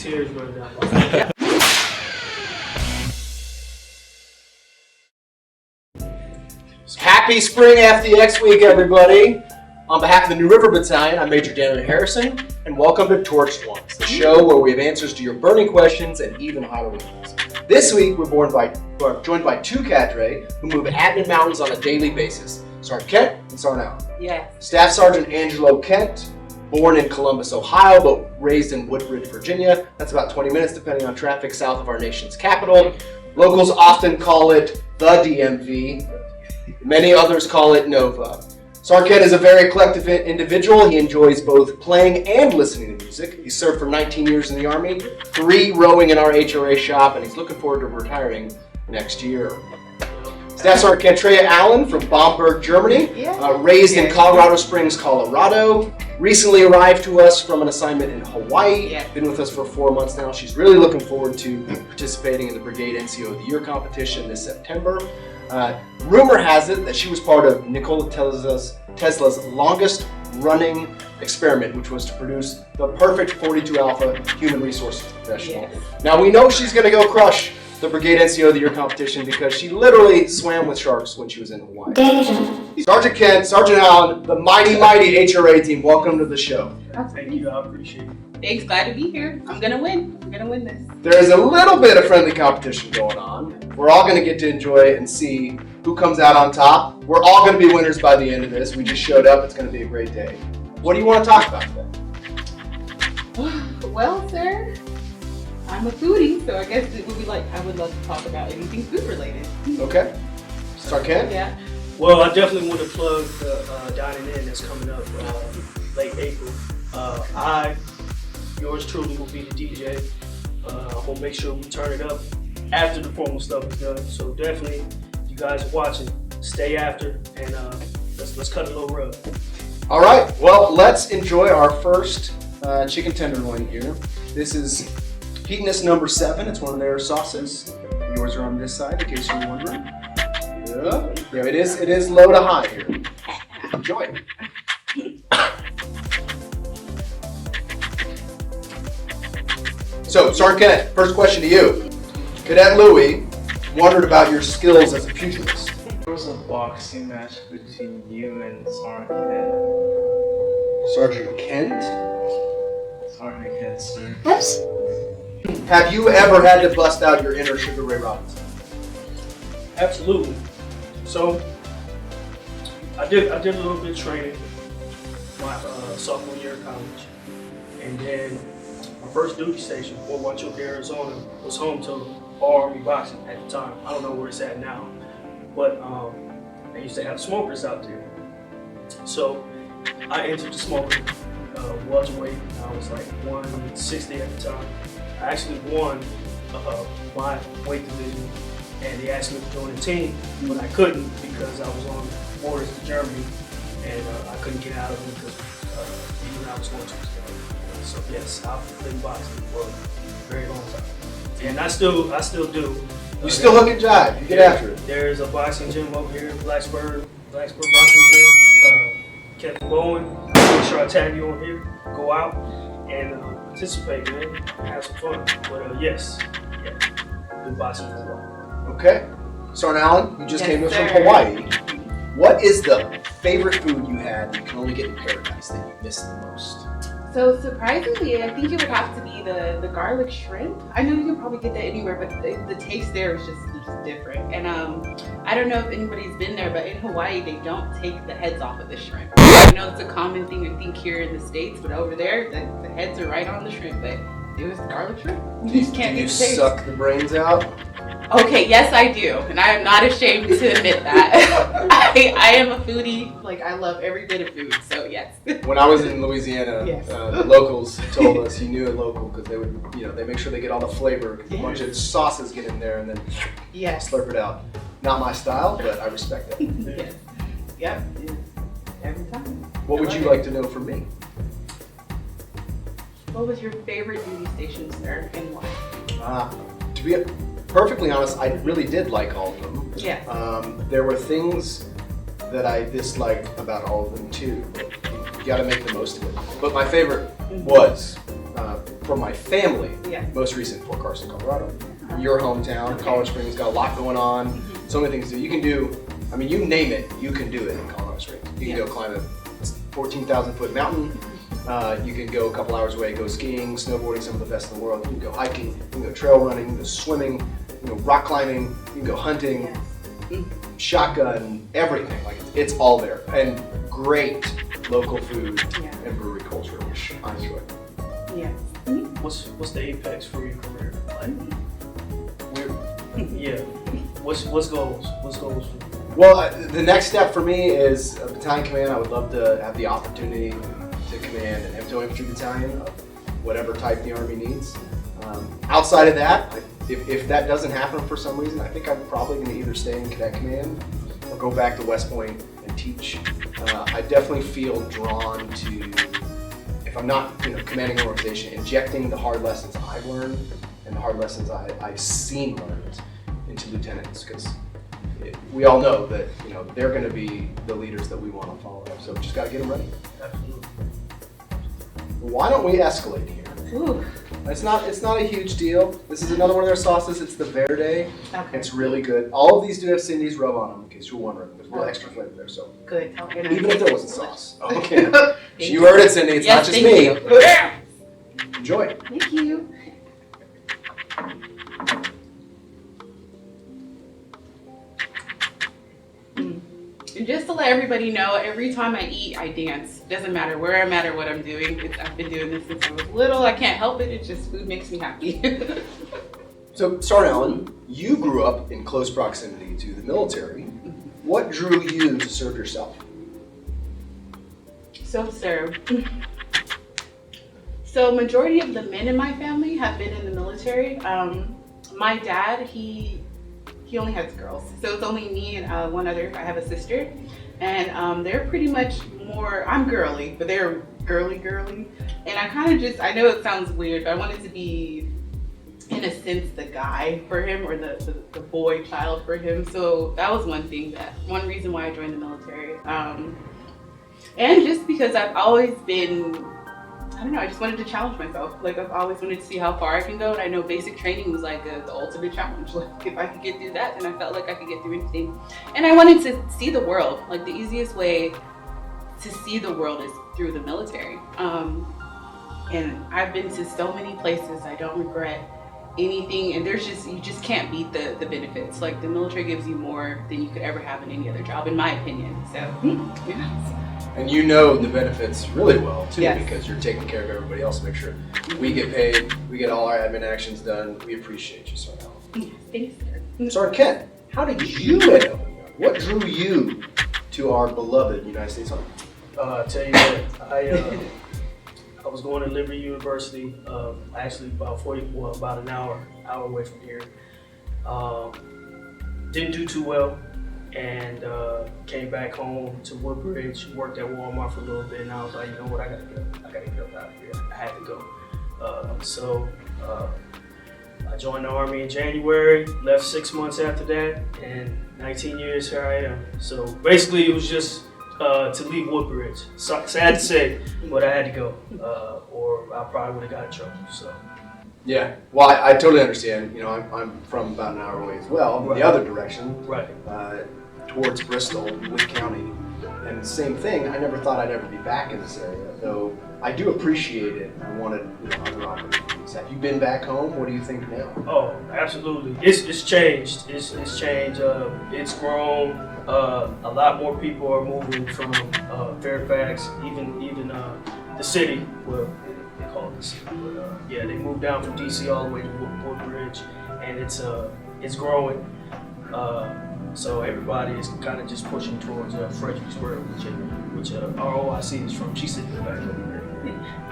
tears running down my face. Happy Spring FDX Week, everybody! On behalf of the New River Battalion, I'm Major Daniel Harrison, and welcome to Torched Ones, the show where we have answers to your burning questions and even hotter ones. This week, we're joined by two Cadre who move admin mountains on a daily basis, Sergeant Kent and Sergeant Allen. Yes. Staff Sergeant Angelo Kent, born in Columbus, Ohio, but raised in Woodbridge, Virginia. That's about 20 minutes, depending on traffic, south of our nation's capital. Locals often call it the DMV. Many others call it Nova. Sergeant Kent is a very eclectic individual. He enjoys both playing and listening to music. He served for 19 years in the Army, 3 rowing in our HRA shop, and he's looking forward to retiring next year. Staff Sergeant Kantrea Allen from Bamberg, Germany, raised in Colorado Springs, Colorado. Recently arrived to us from an assignment in Hawaii. Been with us for 4 months now. She's really looking forward to participating in the Brigade NCO of the Year competition this September. Rumor has it that she was part of Nikola Tesla's longest running experiment, which was to produce the perfect 42 Alpha human resources professional. Yes. Now we know she's going to go crush the Brigade NCO of the Year competition because she literally swam with sharks when she was in Hawaii. Sergeant Kent, Sergeant Allen, the mighty HRA team, welcome to the show. Thank you, I appreciate it. Thanks, glad to be here. I'm gonna win. I'm gonna win this. There is a little bit of friendly competition going on. We're all going to get to enjoy it and see who comes out on top. We're all going to be winners by the end of this. We just showed up. It's going to be a great day. What do you want to talk about today? Well, sir, I'm a foodie, so I guess it would be like I would love to talk about anything food related. Okay. Sergeant Kent? Yeah. Well, I definitely want to plug the dining in that's coming up late April. Yours truly will be the DJ. We'll make sure we turn it up after the formal stuff is done. So definitely, if you guys are watching, stay after and let's cut a little rug. All right. Well, let's enjoy our first chicken tenderloin here. This is Heatiness number 7. It's one of their sauces. Yours are on this side, in case you're wondering. Yeah, it is low to high here. Enjoy. So, Sergeant Kent, first question to you. Cadet Louis wondered about your skills as a pugilist. There was a boxing match between you and Sergeant Kent. Sergeant Kent? Sergeant Kent, sir. Oops. Have you ever had to bust out your inner Sugar Ray Robinson? Absolutely. So I did a little bit of training my sophomore year of college, and then my first duty station, Fort Huachuca, Arizona, was home to All Army Boxing at the time. I don't know where it's at now, but they used to have smokers out there. So I entered the smoker, welterweight. I was like 160 at the time. I actually won my weight division, and they asked me to join the team, but I couldn't because I was on borders to Germany, and I couldn't get out of them because even I was going to. So yes, I've been boxing for a very long time, and I still do. You still hook and jive. You get after it. There's a boxing gym over here, Blacksburg Boxing Gym. Kevin Bowen, make sure I tag you on here. Go out and participate, man. Have some fun. But yes, been boxing for a while. Okay. Sergeant Allen, you just Yes, came to us from sir. Hawaii. What is the favorite food you had that you can only get in paradise that you miss the most? So surprisingly, I think it would have to be the garlic shrimp. I know you can probably get that anywhere, but the taste there is just different. And I don't know if anybody's been there, but in Hawaii they don't take the heads off of the shrimp. I know it's a common thing I think here in the States, but over there the heads are right on the shrimp. But it was garlic shrimp. You just can't Do you get the taste. suck the brains out? Okay, yes I do, and I am not ashamed to admit that. I am a foodie. Like I love every bit of food, so yes. When I was in Louisiana, Yes. the locals told us you knew a local because they would, they make sure they get all the flavor. A bunch of sauces get in there and then Yes. slurp it out. Not my style, but I respect it. Yes. Yep. Every time. What would you like to know from me? What was your favorite duty station, sir, and why? To be perfectly honest, I really did like all of them. Yeah. There were things that I disliked about all of them too. You got to make the most of it. But my favorite was for my family, Yeah. most recent Fort Carson, Colorado. Your hometown, Colorado Springs, got a lot going on. So many things to do. You can do, I mean, you name it, you can do it in Colorado Springs. You can go climb a 14,000-foot mountain. You can go a couple hours away, go skiing, snowboarding, some of the best in the world. You can go hiking, you can go trail running, you can go swimming, you can go rock climbing, you can go hunting, shotgun, everything. Like it's all there. And great local food and brewery culture, which I enjoy. Yeah. What's the apex for your career? Like, yeah. What's goals? What's goals for you? Well, the next step for me is a battalion command. I would love to have the opportunity to command an infantry battalion of whatever type the Army needs. Outside of that, if that doesn't happen for some reason, I think I'm probably going to either stay in cadet command or go back to West Point and teach. I definitely feel drawn to, if I'm not commanding an organization, injecting the hard lessons I've learned and the hard lessons I've seen learned into lieutenants, because we all know that they're going to be the leaders that we want to follow. So we just got to get them ready. Absolutely. Why don't we escalate here? Ooh. It's not a huge deal. This is another one of their sauces. It's the Verde. Okay. It's really good. All of these do have Cindy's rub on them, in case you're wondering. There's a little extra flavor there. So Good. even if there wasn't sauce, okay. You heard it, Cindy. It's not just thank me. you. Enjoy. Thank you. And just to let everybody know, every time I eat, I dance. Doesn't matter where I'm at or what I'm doing. I've been doing this since I was little. I can't help it. It's just food makes me happy. So, Sergeant Allen, you grew up in close proximity to the military. What drew you to serve yourself? Self-serve. So majority of the men in my family have been in the military. My dad, he only has girls. So it's only me and one other. I have a sister. And they're pretty much more, I'm girly, but they're girly. And I kind of just, I know it sounds weird, but I wanted to be, in a sense, the guy for him, or the boy child for him. So that was one reason why I joined the military. And just because I've always been, I don't know, I just wanted to challenge myself. Like, I've always wanted to see how far I can go, and I know basic training was like the ultimate challenge. Like, if I could get through that, then I felt like I could get through anything. And I wanted to see the world. Like, the easiest way to see the world is through the military. And I've been to so many places. I don't regret anything, and you just can't beat the benefits. Like, the military gives you more than you could ever have in any other job, in my opinion. So, yeah. And you know the benefits really well, too, Yes. because you're taking care of everybody else to make sure we get paid, we get all our admin actions done. We appreciate you, Sergeant Allen. Thanks, sir. Sergeant Kent, how did you end up in the Army? What drew you to our beloved United States Army? Tell you what, I was going to Liberty University, actually about an hour away from here. Didn't do too well, and came back home to Woodbridge, worked at Walmart for a little bit, and I was like, you know what, I gotta get up out of here. I had to go. So I joined the Army in January, left 6 months after that, and 19 years here I am. So basically it was just to leave Woodbridge. Sad to say, but I had to go, or I probably would have got in trouble. So. Yeah, well, I totally understand. I'm from about an hour away as well, Right. the other direction, Right. Towards Bristol, Wood County. And same thing, I never thought I'd ever be back in this area, though I do appreciate it. I wanted other opportunities. Have you been back home? What do you think now? Oh, absolutely. It's changed. It's changed. It's grown. A lot more people are moving from Fairfax, even the city. Well, they call it the city, but yeah, they moved down from DC all the way to Woodbridge, and it's growing. So everybody is kind of just pushing towards Fredericksburg, which our OIC is from. She's sitting back over there.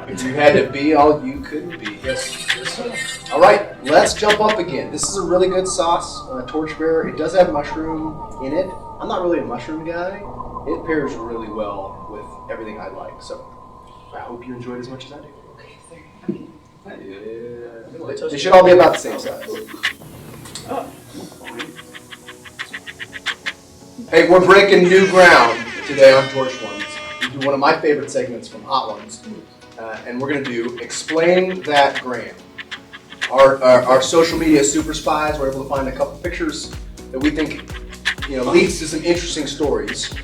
You had to be all you could be. Yes, sir. All right, let's jump up again. This is a really good sauce, torchbearer. It does have mushroom in it. I'm not really a mushroom guy. It pairs really well with everything I like. So I hope you enjoyed as much as I do. Okay, sir. Yeah. They should all be about the same size. Oh. Hey, we're breaking new ground today on Torch Ones. We do one of my favorite segments from Hot Ones. and we're going to do Explain That Gram. Our social media super spies were able to find a couple pictures that we think leads to some interesting stories.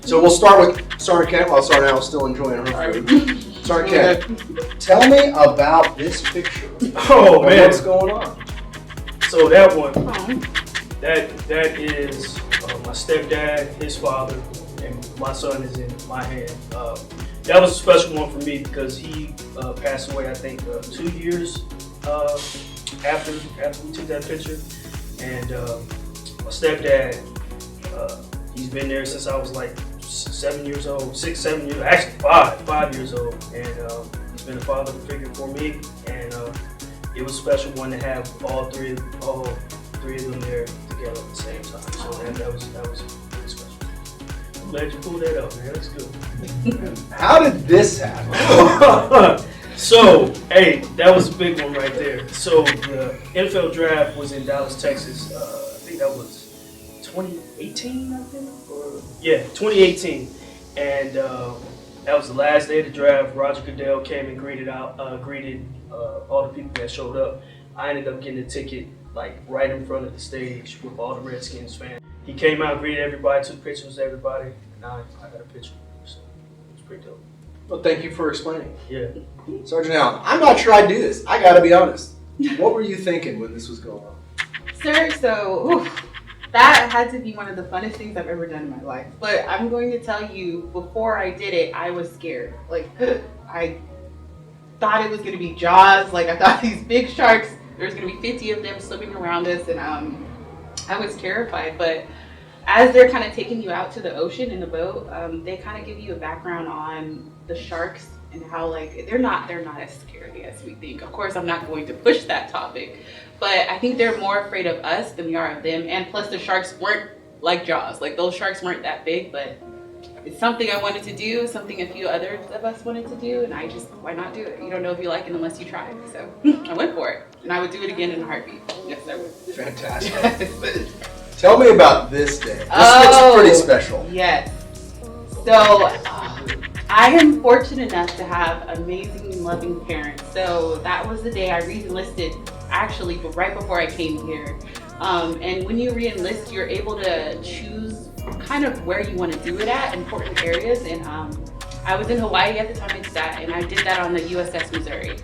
So we'll start with Sergeant Kent while Sergeant Al's still enjoying her food. Sergeant Kent, tell me about this picture. Oh man, what's going on? So that one, that is my stepdad, his father, and my son is in my hand. That was a special one for me because he passed away, I think, 2 years after we took that picture. And my stepdad, he's been there since I was like 7 years old, 6, 7 years, actually 5 years old. And he's been a father figure for me. And it was a special one to have all three of them there together at the same time. So that was pretty special. I'm glad you pulled that up, man. That's good. How did this happen? So, hey, that was a big one right there. So the NFL draft was in Dallas, Texas. I think that was 2018, I think? 2018. And that was the last day of the draft. Roger Goodell came and greeted all the people that showed up. I ended up getting a ticket like right in front of the stage with all the Redskins fans. He came out, greeted everybody, took pictures with everybody, and I got a picture. So it was pretty dope. Well, thank you for explaining. Yeah. Sergeant Allen, I'm not sure I'd do this. I gotta be honest. What were you thinking when this was going on? Sir, so that had to be one of the funnest things I've ever done in my life. But I'm going to tell you, before I did it, I was scared. Like, I thought it was going to be Jaws. Like, I thought these big sharks, there's going to be 50 of them swimming around us. And I was terrified. But as they're kind of taking you out to the ocean in the boat, they kind of give you a background on the sharks and how, like, they're not as scary as we think. Of course, I'm not going to push that topic, but I think they're more afraid of us than we are of them. And plus, the sharks weren't like Jaws. Like, those sharks weren't that big, but it's something I wanted to do, something a few others of us wanted to do, and why not do it? You don't know if you like it unless you try. So I went for it, and I would do it again in a heartbeat. Yes, I would. Fantastic. Tell me about this day. This looks pretty special. Yes. So I am fortunate enough to have amazing, loving parents. So that was the day I re-enlisted, actually, but right before I came here. And when you re-enlist, you're able to choose kind of where you want to do it at, important areas. And I was in Hawaii at the time I did that, and I did that on the USS Missouri.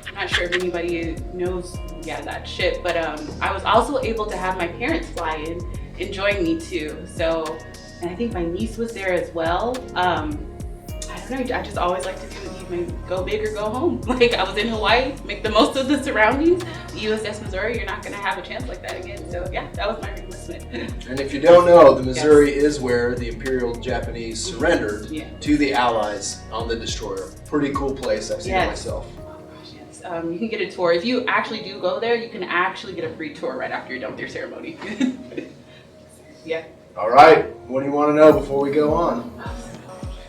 I'm not sure if anybody knows, that ship, but I was also able to have my parents fly in and join me too. So, and I think my niece was there as well. I don't know, I just always like to do even go big or go home. Like, I was in Hawaii, make the most of the surroundings. The USS Missouri, you're not gonna have a chance like that again. So yeah, that was my enlistment. And if you don't know, the Missouri is where the Imperial Japanese surrendered to the Allies on the destroyer. Pretty cool place, I've seen it myself. Oh gosh, yes. You can get a tour. If you actually do go there, you can actually get a free tour right after you're done with your ceremony. Yeah. All right, what do you want to know before we go on?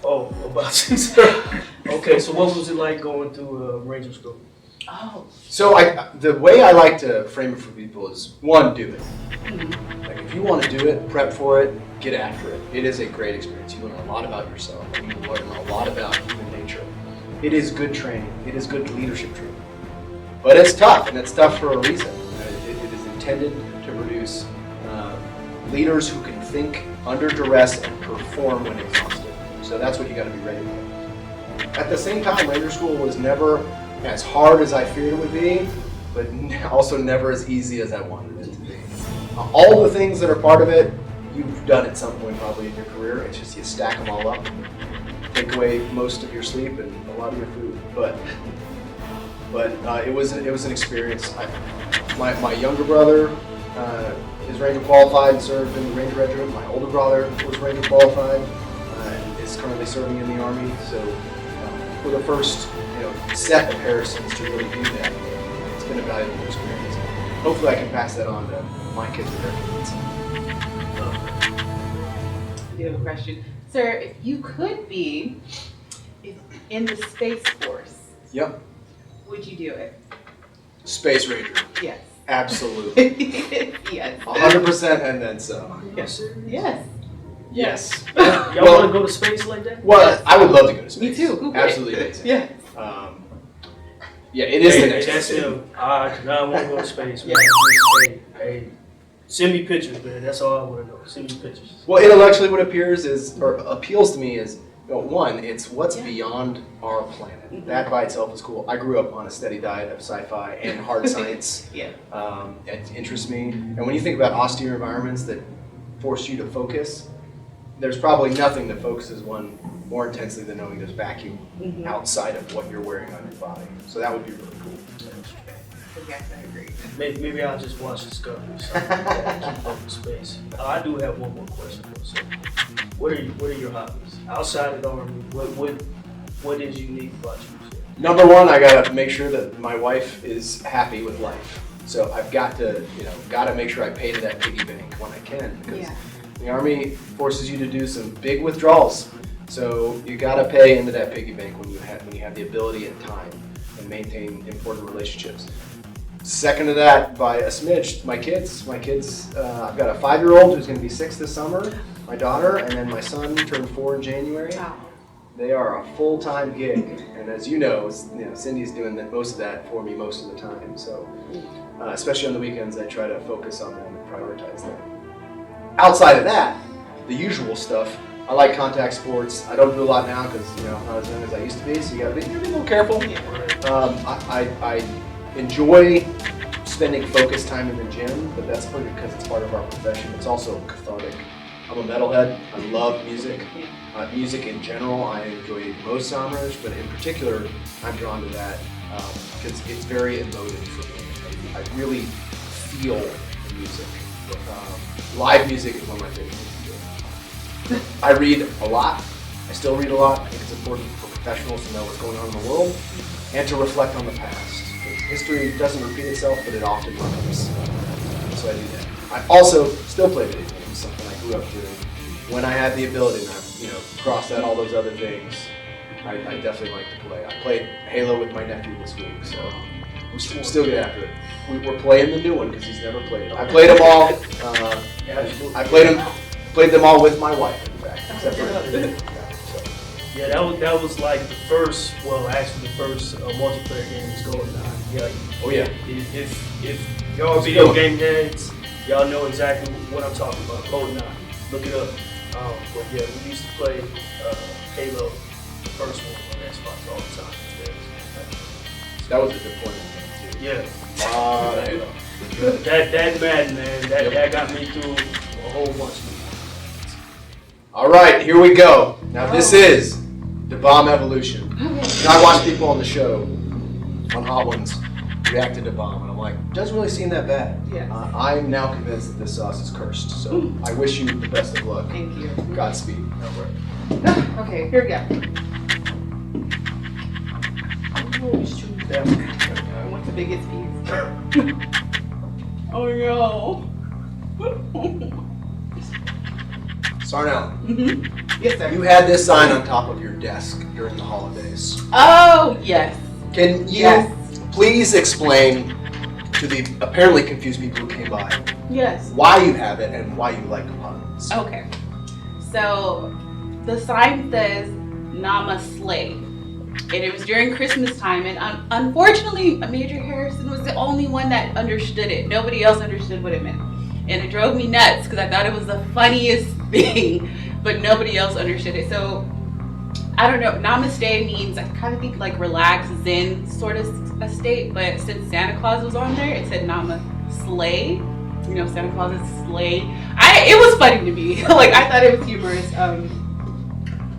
Oh, about you, sir. Okay, so what was it like going through Ranger School? Oh. So the way I like to frame it for people is, one, do it. Like, if you want to do it, prep for it, get after it. It is a great experience. You learn a lot about yourself. You learn a lot about human nature. It is good training. It is good leadership training. But it's tough, and it's tough for a reason. It is intended to produce leaders who can think under duress and perform when exhausted. So that's what you got to be ready for. At the same time, Ranger School was never as hard as I feared it would be, but also never as easy as I wanted it to be. All the things that are part of it, you've done at some point probably in your career. It's just you stack them all up, take away most of your sleep and a lot of your food. But it was an experience. My younger brother is Ranger qualified and served in the Ranger Regiment. My older brother was Ranger qualified and is currently serving in the Army. So for the first set of Harrisons to really do that, it's been a valuable experience. Hopefully I can pass that on to my kids with their kids. I do have a question. Sir, if you could be in the Space Force, Yep. would you do it? Space Ranger. Yes. Absolutely. Yes. 100% and then some. Yes. Yes. Yes. Y'all want to go to space like that? Well, I would love to go to space. Me too. Who Absolutely wouldn't? amazing. Yes. Yeah, it is the Hey, next that's step. him. I do not want to go to space, man. Hey, send me pictures, man. That's all I want to know. Send me pictures. Well, intellectually, what appeals to me is, one, it's what's beyond our planet. Mhm. That by itself is cool. I grew up on a steady diet of sci-fi and hard science. Yeah. It interests me. And when you think about austere environments that force you to focus, there's probably nothing that focuses one more intensely than knowing there's vacuum Mhm. outside of what you're wearing on your body. So that would be really cool. Yes, I agree. Maybe I'll just watch Discovery or something like that. Keep up with space. I do have one more question though. So, what are your hobbies outside of the Army? What is unique about you? Number one, I gotta make sure that my wife is happy with life. So I've got to, gotta make sure I pay to that piggy bank when I can, because the Army forces you to do some big withdrawals. So you gotta pay into that piggy bank when you have the ability and time and maintain important relationships. Second to that, by a smidge, my kids. I've got a 5-year-old who's gonna be 6 this summer, my daughter, and then my son turned 4 in January. Wow. They are a full-time gig, and as you know, Cindy's doing most of that for me most of the time. So, especially on the weekends, I try to focus on them and prioritize them. Outside of that, the usual stuff. I like contact sports. I don't do a lot now because I'm not as young as I used to be. So you gotta be a little careful. I enjoy spending focused time in the gym, but that's partly because it's part of our profession. It's also cathartic. I'm a metalhead. I love music. Music in general, I enjoy most genres, but in particular, I'm drawn to that because it's very emotive for me. I really feel the music. Live music is one of my favorite things to do. I read a lot. I still read a lot. I think it's important for professionals to know what's going on in the world and to reflect on the past. History doesn't repeat itself, but it often does. So I do that. I also still play video games, something I grew up doing. When I had the ability, and I've crossed out all those other things, I definitely like to play. I played Halo with my nephew this week, so we'll still get after it. We're playing the new one because he's never played it. I played them all. I played them all with my wife, in fact. Except for Yeah, that was like the first. Well, actually, the first multiplayer game was GoldenEye. Yeah. Oh yeah. If y'all video game heads, y'all know exactly what I'm talking about. GoldenEye. Look it up. But yeah, we used to play Halo, the first one on Xbox all the time. That was a deployment game too. Yeah. Halo. That Madden, man, that got me through a whole bunch of games. All right, here we go. Now this is the bomb evolution. I watch people on the show, on Hot Ones, react to the bomb, and I'm like, doesn't really seem that bad. Yeah. I'm now convinced that this sauce is cursed. So I wish you the best of luck. Thank you. Godspeed. Okay, here we go. Oh, shoot. What's the biggest piece? Oh no. Sarnell, Yes, sir. you had this sign on top of your desk during the holidays. Oh, yes. Can you Yes. please explain to the apparently confused people who came by Yes. why you have it and why you like puns? Okay. So the sign says Nama Slay. And it was during Christmas time, and unfortunately, Major Harrison was the only one that understood it. Nobody else understood what it meant. And it drove me nuts because I thought it was the funniest thing, but nobody else understood it. So, I don't know, Namaste means, I kind of think like relax, zen sort of a state, but since Santa Claus was on there, it said Nama Slay. Santa Claus is slay. It was funny to me. Like, I thought it was humorous.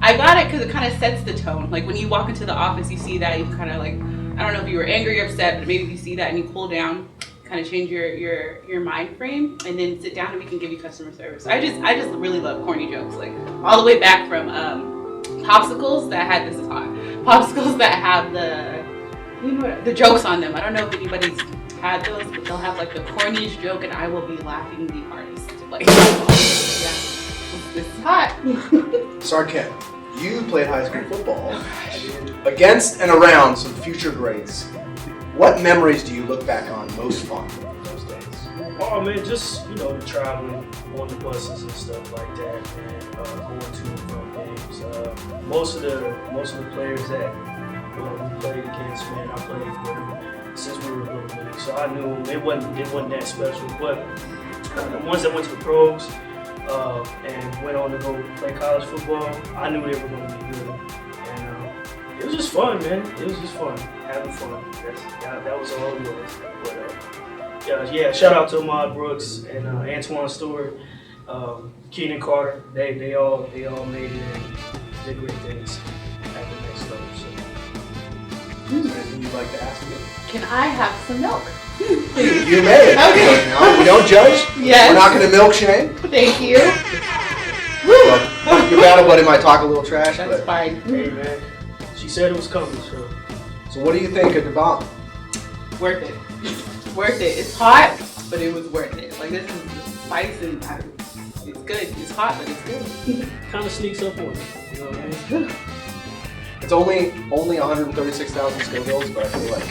I got it because it kind of sets the tone. Like when you walk into the office, you see that, you kind of like, I don't know if you were angry or upset, but maybe if you see that and you cool down, kind of change your mind frame, and then sit down and we can give you customer service. I just really love corny jokes, like all the way back from popsicles that had this is hot. Popsicles that have the jokes on them. I don't know if anybody's had those, but they'll have like the corniest joke, and I will be laughing the hardest. Like, yeah, this is hot. Sarket, you played high school football against and around some future greats. What memories do you look back on most fondly of those days? Oh man, just the traveling on the buses and stuff like that, and going to and from games. Most of the players that we played against, man. I played for him since we were little, man. So I knew it wasn't that special. But the ones that went to the pros and went on to go play college football, I knew they were going to be good. And it was just fun, man. It was just fun, having fun. That was all it was. But yeah, shout out to Ahmad Brooks and Antoine Stewart, Keenan Carter. They all made it and did great things at the next level. So. Is there anything you'd like to ask me? Can I have some milk? You may. Okay. No, we don't judge. Yes. We're not going to milk shame. Thank you. Well, your battle buddy might talk a little trash, That's but fine. Hey man, she said it was coming. so what do you think of the bomb? Worth it. Worth it. It's hot, but it was worth it. Like this is the spice and it's good. It's hot, but it's good. Kind of sneaks up on you. You know what I mean? It's only 136,000 Scovilles, but I feel like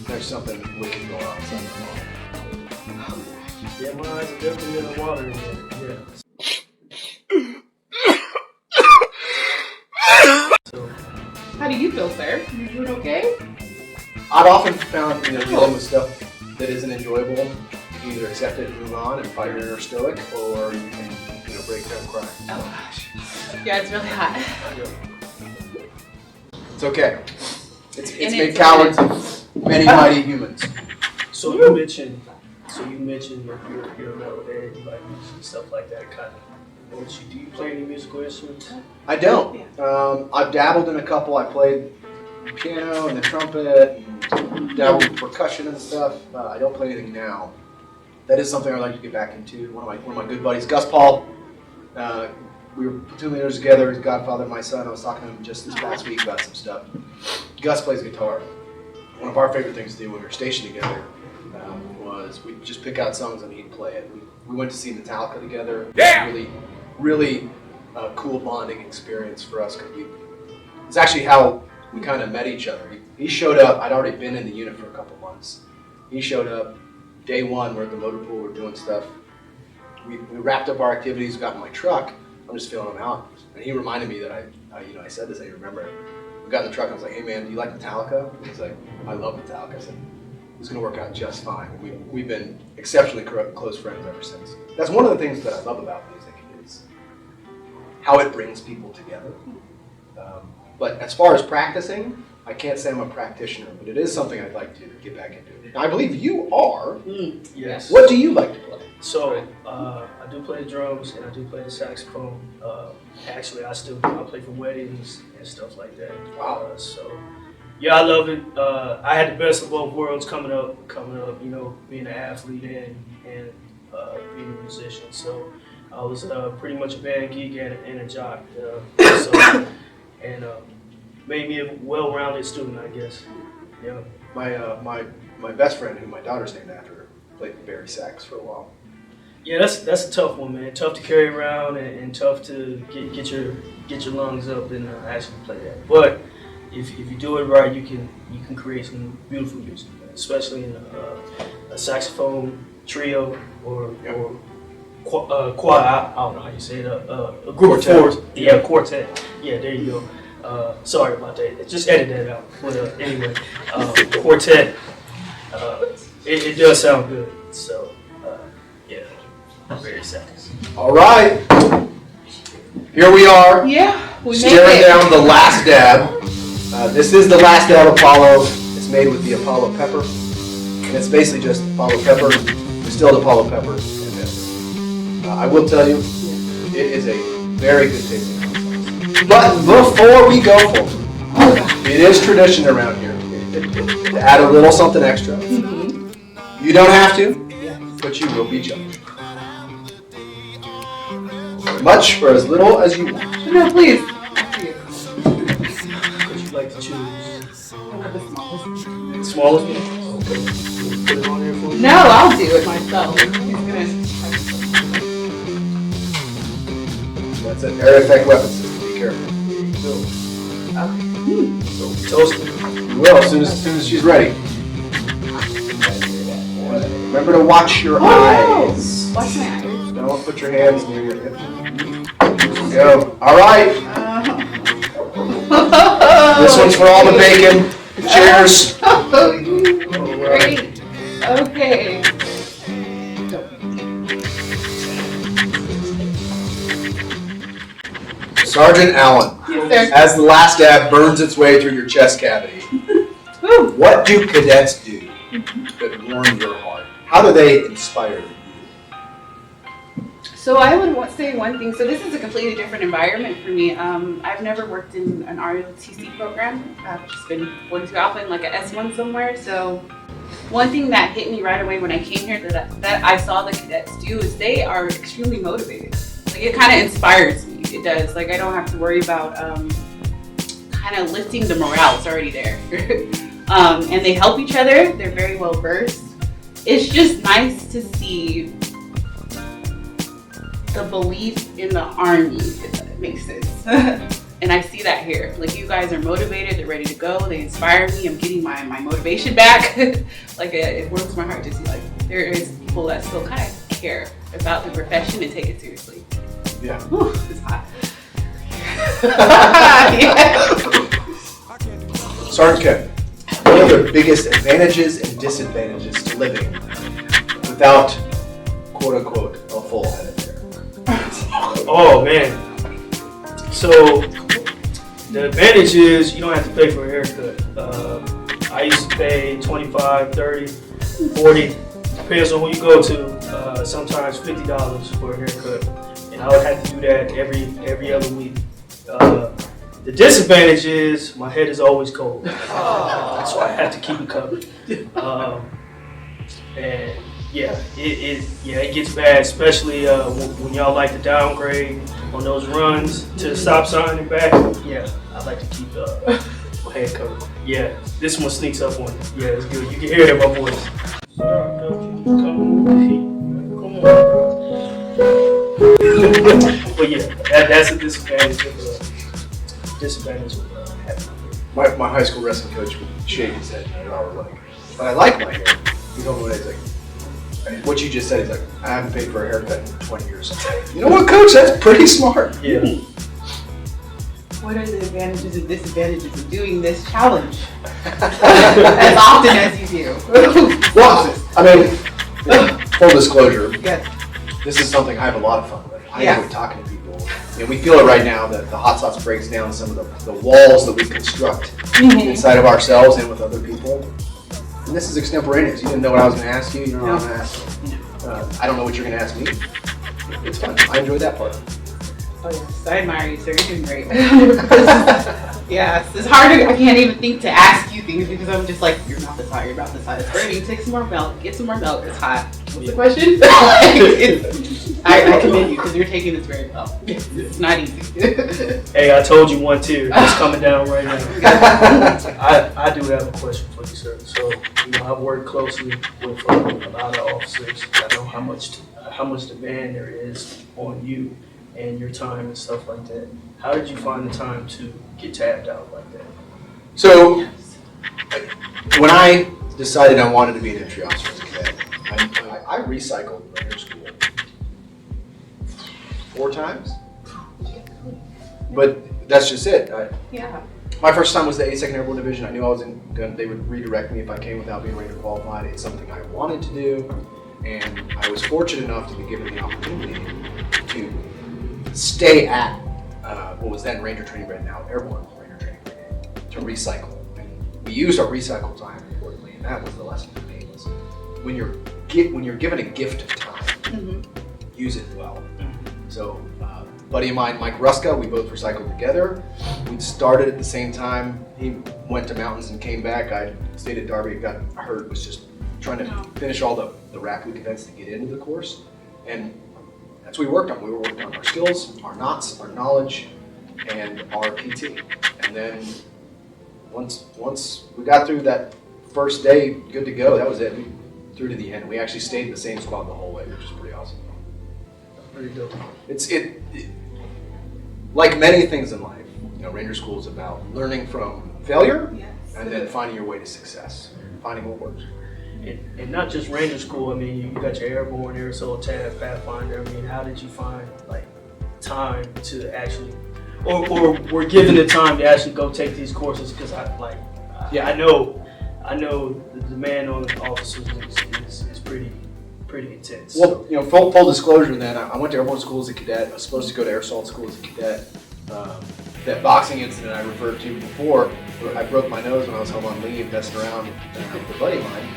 there's something wicked going on. Yeah, my eyes are definitely in the water in there. Yeah. So, How do you feel, sir? You doing okay? I've often found, dealing with stuff that isn't enjoyable, you can either accept it and move on and fight your inner stoic, or you can, break down and cry. Oh gosh. Yeah, it's really hot. It's okay. It's And made it's cowards of many mighty humans. so you mentioned you're a metal head, you like music and stuff like that. Kind of. Do you play any musical instruments? I don't. I've dabbled in a couple. I played piano and the trumpet, and dabbled with percussion and stuff. I don't play anything now. That is something I'd like to get back into. One of my good buddies, Gus Paul. We were platoon leaders together. He's godfather of my son. I was talking to him just this past week about some stuff. Gus plays guitar. One of our favorite things to do when we were stationed together was we'd just pick out songs and he'd play it. We went to see Metallica together. Yeah! Really cool bonding experience for us because it's actually how we kind of met each other. He showed up. I'd already been in the unit for a couple months. He showed up day one. We're at the motor pool. We're doing stuff. We wrapped up our activities. Got in my truck. I'm just feeling him out. And he reminded me that I said this. I remember it. We got in the truck. And I was like, "Hey man, do you like Metallica?" He's like, "I love Metallica." I said, "It's gonna work out just fine." We've been exceptionally close friends ever since. That's one of the things that I love about music is how it brings people together. But as far as practicing, I can't say I'm a practitioner, but it is something I'd like to get back into. Now, I believe you are. Yes. What do you like to play? So I do play the drums and I do play the saxophone. Actually, I play for weddings and stuff like that. Wow. So yeah, I love it. I had the best of both worlds coming up. Being an athlete and being a musician. So I was pretty much a band geek and a jock. Made me a well-rounded student, I guess. Yeah. My best friend, who my daughter's named after, played the Barry sax for a while. Yeah, that's a tough one, man. Tough to carry around and tough to get your lungs up and actually play that. But if you do it right, you can create some beautiful music, man. Especially in a saxophone trio or quad. I don't know how you say it. A group of four. Yeah, quartet. Yeah, there you go. Sorry about that. Just edit that out. But anyway, quartet. It does sound good. So yeah, I'm very sad. All right. Here we are. Yeah, we made staring it. down the last dab. This is the last dab Apollo. It's made with the Apollo pepper. And it's basically just Apollo pepper, distilled Apollo pepper, and pepper. I will tell you, it is a very good tasting hot sauce. But before we go forward, it is tradition around here to add a little something extra. You don't have to, but you will be judged. As much or as little as you want. No, please. What you like to choose? The smallest. Smallest one? Okay. Put it on there for you. No, I'll do it myself. He's gonna. That's an air effect weapon system. Be careful. Okay. So toast it. You will as soon as she's ready. Remember to watch your eyes. Watch my eyes. Don't put your hands near your hip. Go. All right. This one's for all the bacon. Cheers. Great. Okay. Sergeant Allen, Yes, as the last dab burns its way through your chest cavity, sir. what do cadets do that warm your heart? How do they inspire you? So I would say one thing. So this is a completely different environment for me. I've never worked in an ROTC program. I've just been going to Alpha in like a S1 somewhere. So one thing that hit me right away when I came here that I saw the cadets do is they are extremely motivated. Like it kind of inspires me. It does. Like I don't have to worry about kind of lifting the morale. It's already there. And they help each other. They're very well versed. It's just nice to see the belief in the Army, if that makes sense. And I see that here. Like you guys are motivated, they're ready to go, they inspire me, I'm getting my motivation back. Like it warms my heart to see like there is people that still kind of care about the profession and take it seriously. Yeah. Whew, it's hot. Yeah. Sergeant Kevin, what are the biggest advantages and disadvantages to living without, quote unquote, a full head of hair? Oh man. So the advantage is you don't have to pay for a haircut. I used to pay 25, 30, 40, depends on who you go to, sometimes $50 for a haircut. And I would have to do that every other week. The disadvantage is my head is always cold. So I have to keep it covered. And yeah, it gets bad, especially when y'all like to downgrade on those runs to the stop sign and back. Yeah, I like to keep my head covered. Yeah, this one sneaks up on you. Yeah, it's good. You can hear it in my voice. But yeah, that's a disadvantage of having My high school wrestling coach would shake his head and I was like, but I like my hair. You know what he's like? And what you just said is like, I haven't paid for a haircut in 20 years. You know what, coach? That's pretty smart. Yeah. What are the advantages and disadvantages of doing this challenge as often as you do? Well, I mean, full disclosure, Yes. this is something I have a lot of fun with. I Yeah. enjoy talking to people. And we feel it right now that the hot sauce breaks down some of the walls that we construct inside of ourselves and with other people. And this is extemporaneous. You didn't know what I was going to ask you. You don't know what I'm going to ask you. I don't know what you're going to ask me. It's fun. I enjoyed that part. Oh yes, I admire you, sir. You're doing great. Yes, it's hard. I can't even think to ask you things because I'm just like, your mouth is hot. Your mouth is hot. It's burning. Take some more milk. Get some more milk. It's hot. What's the question? I commend you because you're taking this very well. It's not easy. Hey, I told you one tear. It's coming down right now. I do have a question for you, sir. So, I've worked closely with a lot of officers. I know how much demand there is on you and your time and stuff like that. How did you find the time to get tapped out like that? So, when I decided I wanted to be an entry officer as a cadet, I recycled Ranger School 4 times. But that's just it. Yeah. My first time was the 82nd Airborne Division. I knew I was they would redirect me if I came without being Ranger qualified. It's something I wanted to do, and I was fortunate enough to be given the opportunity to stay at what was then Ranger Training Brigade, now Airborne Ranger Training Brigade, to recycle. And we used our recycle time importantly, and that was the lesson for me. Was when you're given a gift of time, use it well. So, a buddy of mine, Mike Ruska, we both recycled together. We started at the same time. He went to mountains and came back. I stayed at Darby, got hurt, was just trying to finish all the rack week events to get into the course. And that's what we worked on. We were working on our skills, our knots, our knowledge, and our PT. And then once we got through that first day, good to go, that was it. We through to the end. We actually stayed in the same squad the whole way, which is pretty awesome. Pretty dope. It's like many things in life, Ranger School is about learning from failure and then finding your way to success, finding what works. And not just Ranger School. I mean, you got your Airborne, Air Assault, TAB, Pathfinder. I mean, how did you find time to actually or were given the time to actually go take these courses because I know the demand on the officers is pretty intense. Well, full disclosure. Then I went to airborne school as a cadet. I was supposed to go to air assault school as a cadet. That boxing incident I referred to before, where I broke my nose when I was home on leave, messing around with a buddy of mine.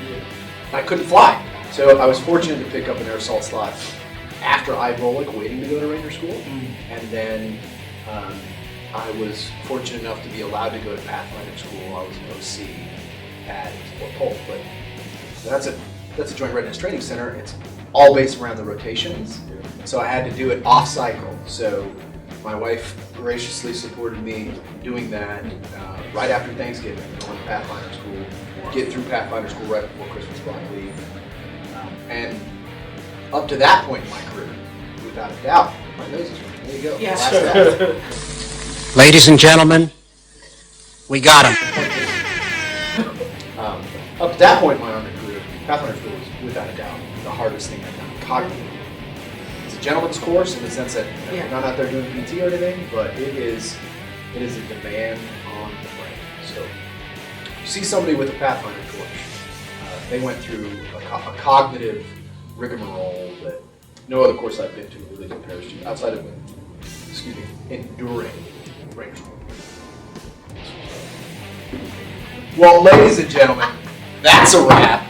I couldn't fly, so I was fortunate to pick up an air assault slot after IVOLIC, waiting to go to Ranger School, and then I was fortunate enough to be allowed to go to Pathfinder School. I was an OC at Fort Polk, but that's a Joint Readiness Training Center. It's all based around the rotations, so I had to do it off cycle. So my wife graciously supported me doing that right after Thanksgiving, going to Pathfinder School, get through Pathfinder School right before Christmas block leave, and up to that point in my career, without a doubt, my nose is running. There you go. Yeah. Ladies and gentlemen, we got him. Up to that point in my Army career, Pathfinder School was without a doubt the hardest thing I've done cognitively. It's a gentleman's course in the sense that you're not out there doing PT or anything, but it is a demand on the brain. So you see somebody with a Pathfinder course, they went through a cognitive rigmarole that no other course I've been to really compares to, outside of enduring Ranger School. Well, ladies and gentlemen, that's a wrap.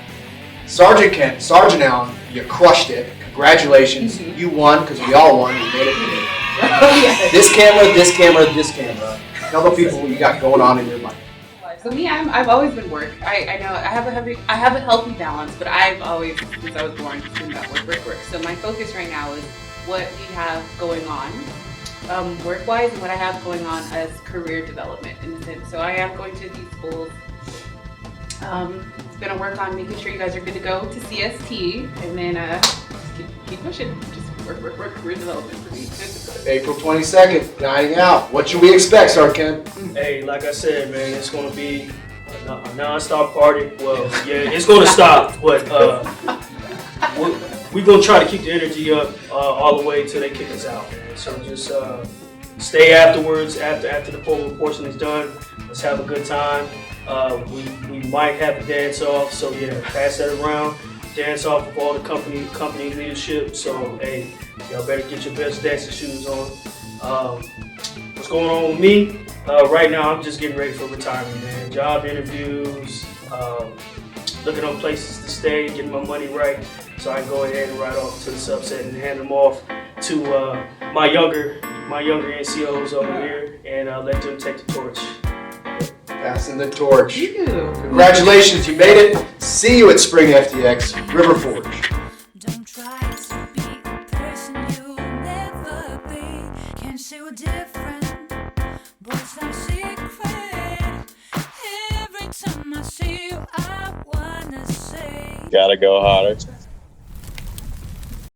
Sergeant Kent, Sergeant Allen, you crushed it. Congratulations. You won, because we all won. We made it today. This camera, this camera, this camera. Tell the people what you got going on in your life. So me, I've always been work. I know I have a healthy balance, but I've always, since I was born, just been about work. So my focus right now is what we have going on, work-wise, and what I have going on as career development in a sense. So I am going to these schools. Gonna work on making sure you guys are good to go to CST, and then just keep pushing. Just work, career development for me. April 22nd, dining out. What should we expect, Sergeant Kent? Hey, like I said, man, it's gonna be a non-stop party. Well, yeah, it's gonna stop, but we're gonna try to keep the energy up all the way till they kick us out, man. So just stay afterwards, after the poll portion is done. Let's have a good time. We might have a dance off, so yeah, pass that around. Dance off with all the company leadership. So hey, y'all better get your best dancing shoes on. What's going on with me? Right now, I'm just getting ready for retirement, man. Job interviews, looking up places to stay, getting my money right, so I can go ahead and ride off to the subset and hand them off to my younger NCOs over here, and let them take the torch. Passing the torch. You. Congratulations, you made it. See you at Spring FTX, River Forge. Don't try to be a person you'll never be. Can't say we're different, but it's not secret. Every time I see you, I wanna say, Gotta go harder.